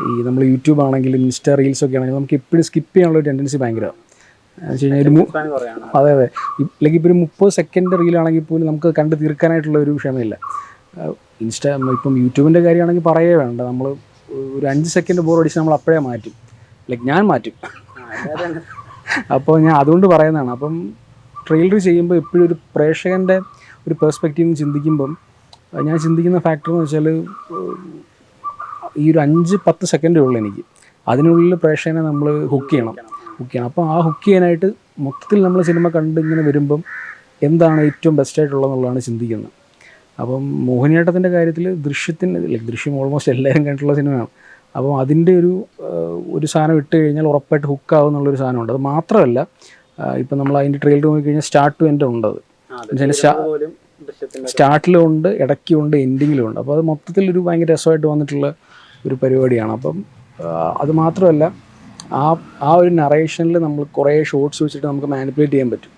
ഈ നമ്മൾ യൂട്യൂബ് ആണെങ്കിലും ഇൻസ്റ്റാ റീൽസൊക്കെ ആണെങ്കിലും നമുക്ക് എപ്പോഴും സ്കിപ്പ് ചെയ്യാനുള്ള ഒരു ടെൻഡൻസി ഭയങ്കരമാണ്. എന്ന് വെച്ച് കഴിഞ്ഞാൽ അതെ അതെ, അല്ലെങ്കിൽ ഇപ്പോൾ ഒരു 30 സെക്കൻഡ് റീലാണെങ്കിൽ പോലും നമുക്ക് കണ്ട് തീർക്കാനായിട്ടുള്ള ഒരു ക്ഷമയില്ല. ഇപ്പം യൂട്യൂബിൻ്റെ കാര്യമാണെങ്കിൽ പറയേ വേണ്ട, നമ്മൾ ഒരു 5 സെക്കൻഡ് ബോർ അടിച്ച് നമ്മൾ അപ്പോഴേ മാറ്റും, ഞാൻ മാറ്റും. അപ്പോൾ ഞാൻ അതുകൊണ്ട് പറയുന്നതാണ്. അപ്പം ട്രെയിലർ ചെയ്യുമ്പോൾ എപ്പോഴും ഒരു പ്രേക്ഷകൻ്റെ ഒരു പെർസ്പെക്റ്റീവ് നിന്ന് ചിന്തിക്കുമ്പം ഞാൻ ചിന്തിക്കുന്ന ഫാക്ടർ എന്ന് വെച്ചാൽ ഈ ഒരു 5-10 സെക്കൻഡേ ഉള്ളൂ എനിക്ക്, അതിനുള്ളിൽ പ്രേക്ഷകനെ നമ്മൾ ഹുക്ക് ചെയ്യണം. അപ്പോൾ ആ ഹുക്ക് ചെയ്യാനായിട്ട് മൊത്തത്തിൽ നമ്മൾ സിനിമ കണ്ട് ഇങ്ങനെ വരുമ്പം എന്താണ് ഏറ്റവും ബെസ്റ്റായിട്ടുള്ളതെന്നുള്ളതാണ് ചിന്തിക്കുന്നത്. അപ്പം മോഹിനിയാട്ടത്തിൻ്റെ കാര്യത്തിൽ ദൃശ്യം ഓൾമോസ്റ്റ് എല്ലാവരും കണ്ടിട്ടുള്ള സിനിമയാണ്. അപ്പോൾ അതിൻ്റെ ഒരു സാധനം ഇട്ട് കഴിഞ്ഞാൽ ഉറപ്പായിട്ട് ഹുക്കാവും എന്നുള്ളൊരു സാധനമുണ്ട്. അത് മാത്രമല്ല, ഇപ്പം നമ്മൾ അതിൻ്റെ ട്രെയിലർ നോക്കിക്കഴിഞ്ഞാൽ സ്റ്റാർട്ട് ടു എൻഡ് ഉണ്ട്. അത് സ്റ്റാർട്ടിലും ഉണ്ട്, ഇടയ്ക്കും ഉണ്ട്, എൻഡിങ്ങിലും ഉണ്ട്. അപ്പോൾ അത് മൊത്തത്തിൽ ഭയങ്കര രസമായിട്ട് വന്നിട്ടുള്ള ഒരു പരിപാടിയാണ്. അപ്പം അത് മാത്രമല്ല, ആ ഒരു നറേഷനിൽ നമ്മൾ കുറേ ഷോർട്സ് വെച്ചിട്ട് നമുക്ക് മാനിപ്പുലേറ്റ് ചെയ്യാൻ പറ്റും.